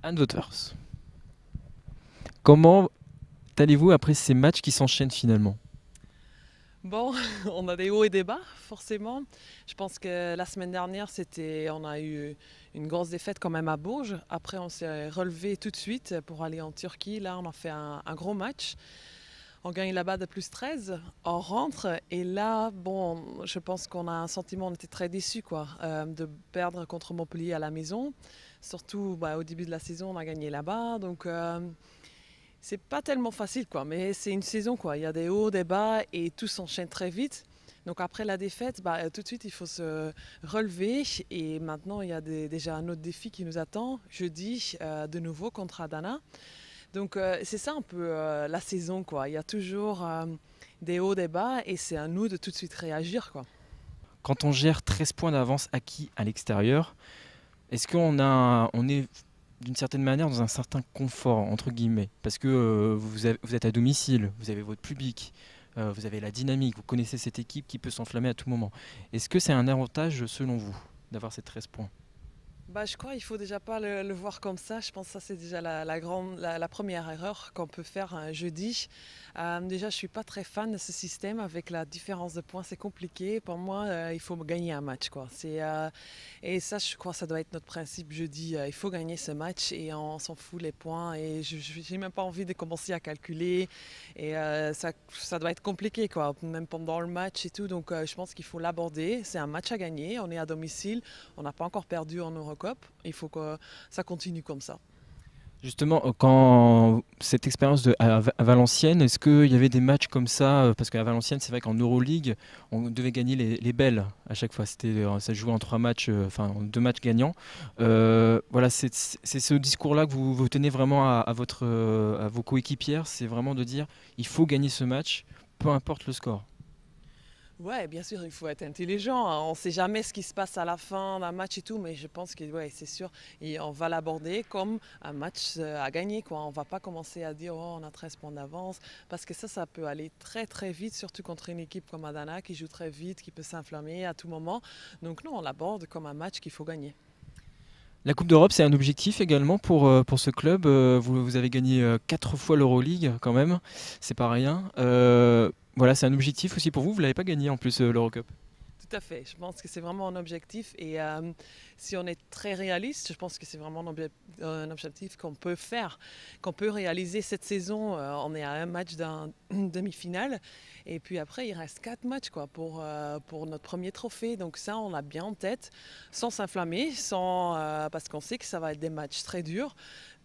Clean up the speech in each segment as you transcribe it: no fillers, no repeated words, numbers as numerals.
Anne Wouters. Comment allez-vous après ces matchs qui s'enchaînent finalement? Bon, on a des hauts et des bas, forcément. Je pense que la semaine dernière, on a eu une grosse défaite quand même à Bourges. Après, on s'est relevé tout de suite pour aller en Turquie. Là, on a fait un gros match. On gagne là-bas de plus 13. On rentre et là, bon, je pense qu'on a un sentiment, on était très déçus, quoi, de perdre contre Montpellier à la maison. Surtout, au début de la saison, on a gagné là-bas. Donc, c'est pas tellement facile, quoi, mais c'est une saison, quoi. Il y a des hauts, des bas et tout s'enchaîne très vite. Donc après la défaite, tout de suite, il faut se relever. Et maintenant, il y a déjà un autre défi qui nous attend, jeudi, de nouveau contre Adana. Donc c'est ça un peu la saison, quoi. Il y a toujours des hauts, des bas et c'est à nous de tout de suite réagir, quoi. Quand on gère 13 points d'avance acquis à l'extérieur, est-ce on est d'une certaine manière dans un certain confort, entre guillemets? Parce que vous êtes à domicile, vous avez votre public, vous avez la dynamique, vous connaissez cette équipe qui peut s'enflammer à tout moment. Est-ce que c'est un avantage selon vous d'avoir ces 13 points? Je crois qu'il faut déjà pas le voir comme ça. Je pense que ça c'est déjà la première erreur qu'on peut faire un jeudi. Déjà, je suis pas très fan de ce système avec la différence de points. C'est compliqué. Pour moi, il faut gagner un match, quoi. Et ça, je crois, que ça doit être notre principe jeudi. Il faut gagner ce match et on s'en fout les points. Et je n'ai même pas envie de commencer à calculer. Et ça doit être compliqué, quoi, même pendant le match et tout. Donc, je pense qu'il faut l'aborder. C'est un match à gagner. On est à domicile. On n'a pas encore perdu en Eurocup. Il faut que ça continue comme ça. Justement, quand cette expérience à Valenciennes, est-ce qu'il y avait des matchs comme ça? Parce qu'à Valenciennes, c'est vrai qu'en Euroleague, on devait gagner les belles à chaque fois. Ça se jouait en trois matchs, enfin en deux matchs gagnants. Voilà, c'est ce discours-là que vous tenez vraiment à vos coéquipières, c'est vraiment de dire il faut gagner ce match, peu importe le score. Ouais, bien sûr, il faut être intelligent, hein. On ne sait jamais ce qui se passe à la fin d'un match et tout, mais je pense que ouais, c'est sûr. Et on va l'aborder comme un match à gagner, quoi. On ne va pas commencer à dire oh, on a 13 points d'avance, parce que ça peut aller très très vite, surtout contre une équipe comme Adana qui joue très vite, qui peut s'inflammer à tout moment. Donc non, on l'aborde comme un match qu'il faut gagner. La Coupe d'Europe, c'est un objectif également pour ce club. Vous avez gagné 4 fois l'Euroleague quand même, c'est pas rien. Voilà, c'est un objectif aussi pour vous. Vous l'avez pas gagné en plus l'Eurocup. Tout à fait. Je pense que c'est vraiment un objectif. Et si on est très réaliste, je pense que c'est vraiment un objectif qu'on peut faire, qu'on peut réaliser cette saison. On est à un match d'un demi-finale. Et puis après, il reste 4 matchs, quoi, pour notre premier trophée. Donc ça, on l'a bien en tête, sans s'inflammer, parce qu'on sait que ça va être des matchs très durs.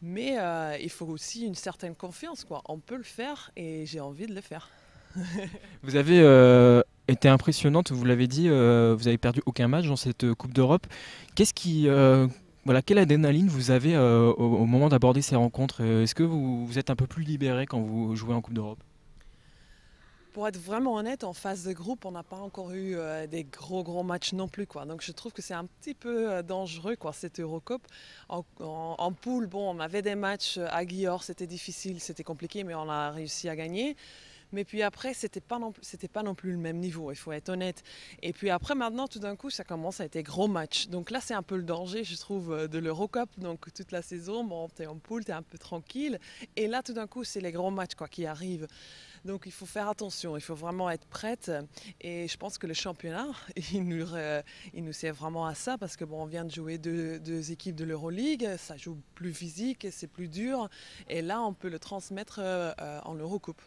Mais il faut aussi une certaine confiance, quoi. On peut le faire et j'ai envie de le faire. Vous avez été impressionnante, vous l'avez dit, vous avez perdu aucun match dans cette Coupe d'Europe. Qu'est-ce qui, voilà, quelle adrénaline vous avez au moment d'aborder ces rencontres? Est-ce que vous êtes un peu plus libéré quand vous jouez en Coupe d'Europe? Pour être vraiment honnête, en phase de groupe, on n'a pas encore eu des gros matchs non plus, quoi. Donc je trouve que c'est un petit peu dangereux, quoi, cette Eurocup. En poule, bon, on avait des matchs à Győr, c'était difficile, c'était compliqué, mais on a réussi à gagner. Mais puis après, c'était pas non plus le même niveau, il faut être honnête. Et puis après, maintenant, tout d'un coup, ça commence à être des gros matchs. Donc là, c'est un peu le danger, je trouve, de l'Eurocup. Donc toute la saison, bon, t'es en poule, t'es un peu tranquille. Et là, tout d'un coup, c'est les gros matchs, quoi, qui arrivent. Donc il faut faire attention, il faut vraiment être prête. Et je pense que le championnat, il nous sert vraiment à ça parce que bon, on vient de jouer deux équipes de l'Euroleague, ça joue plus physique, c'est plus dur. Et là, on peut le transmettre en Eurocoupe.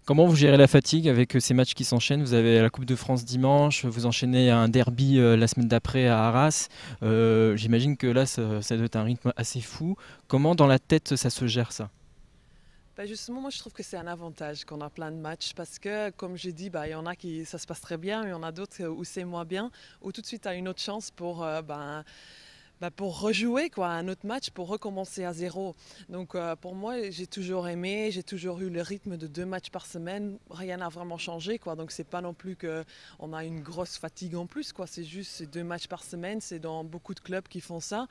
Comment vous gérez la fatigue avec ces matchs qui s'enchaînent? Vous avez la Coupe de France dimanche, vous enchaînez un derby la semaine d'après à Arras. J'imagine que là, ça doit être un rythme assez fou. Comment dans la tête ça se gère ça? Justement, moi je trouve que c'est un avantage qu'on a plein de matchs parce que, comme j'ai dit, il y en a qui ça se passe très bien, mais il y en a d'autres où c'est moins bien, où tout de suite tu as une autre chance pour rejouer, quoi, un autre match, pour recommencer à zéro. Donc pour moi, j'ai toujours aimé, j'ai toujours eu le rythme de 2 matchs par semaine. Rien n'a vraiment changé, quoi. Donc c'est pas non plus qu'on a une grosse fatigue en plus, quoi. C'est juste ces 2 matchs par semaine. C'est dans beaucoup de clubs qui font ça.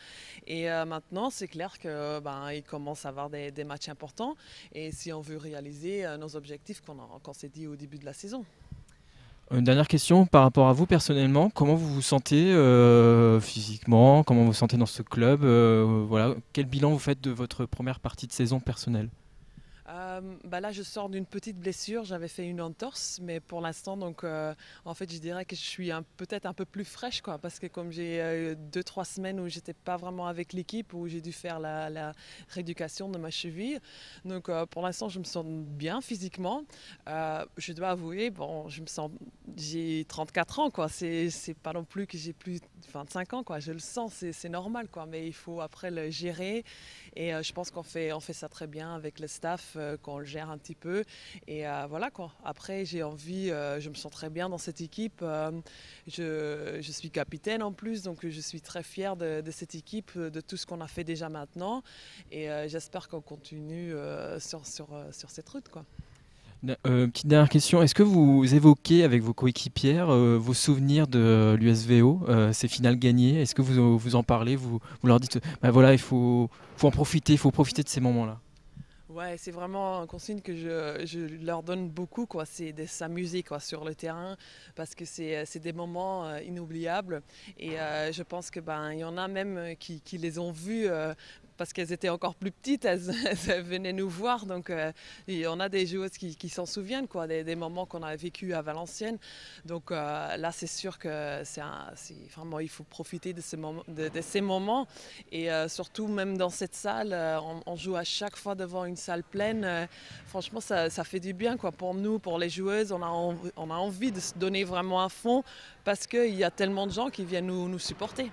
Et maintenant, c'est clair que il commence à avoir des matchs importants. Et si on veut réaliser nos objectifs qu'on s'est dit au début de la saison. Une dernière question par rapport à vous personnellement, comment vous vous sentez physiquement, comment vous vous sentez dans ce club, voilà, quel bilan vous faites de votre première partie de saison personnelle? Bah là, je sors d'une petite blessure. J'avais fait une entorse, mais pour l'instant, donc, en fait, je dirais que je suis peut-être un peu plus fraîche, quoi, parce que comme j'ai 2, 3 semaines où j'étais pas vraiment avec l'équipe, où j'ai dû faire la rééducation de ma cheville, donc pour l'instant, je me sens bien physiquement. Je dois avouer, bon, j'ai 34 ans, quoi. C'est pas non plus que j'ai plus de 25 ans, quoi. Je le sens, c'est normal, quoi. Mais il faut après le gérer. Et je pense qu'on fait ça très bien avec le staff, qu'on le gère un petit peu. Et voilà quoi. Après, j'ai envie, je me sens très bien dans cette équipe. Je suis capitaine en plus, donc je suis très fière de cette équipe, de tout ce qu'on a fait déjà maintenant. Et j'espère qu'on continue sur cette route, quoi. Petite dernière question, est-ce que vous évoquez avec vos coéquipières vos souvenirs de l'USVO, ces finales gagnées? Est-ce que vous en parlez, vous leur dites, bah voilà, faut en profiter, il faut profiter de ces moments-là? Ouais, c'est vraiment un consigne que je leur donne beaucoup, quoi. C'est de s'amuser, quoi, sur le terrain, parce que c'est des moments inoubliables. Et je pense que ben il y en a même qui les ont vus parce qu'elles étaient encore plus petites, elles venaient nous voir. Donc il y en a des joueuses qui s'en souviennent, quoi, des moments qu'on a vécu à Valenciennes. Donc là, c'est sûr que vraiment il faut profiter de ces moments. Et surtout, même dans cette salle, on joue à chaque fois devant une salle pleine. Franchement, ça fait du bien, quoi, pour nous, pour les joueuses. On a envie de se donner vraiment à fond parce qu'il y a tellement de gens qui viennent nous supporter.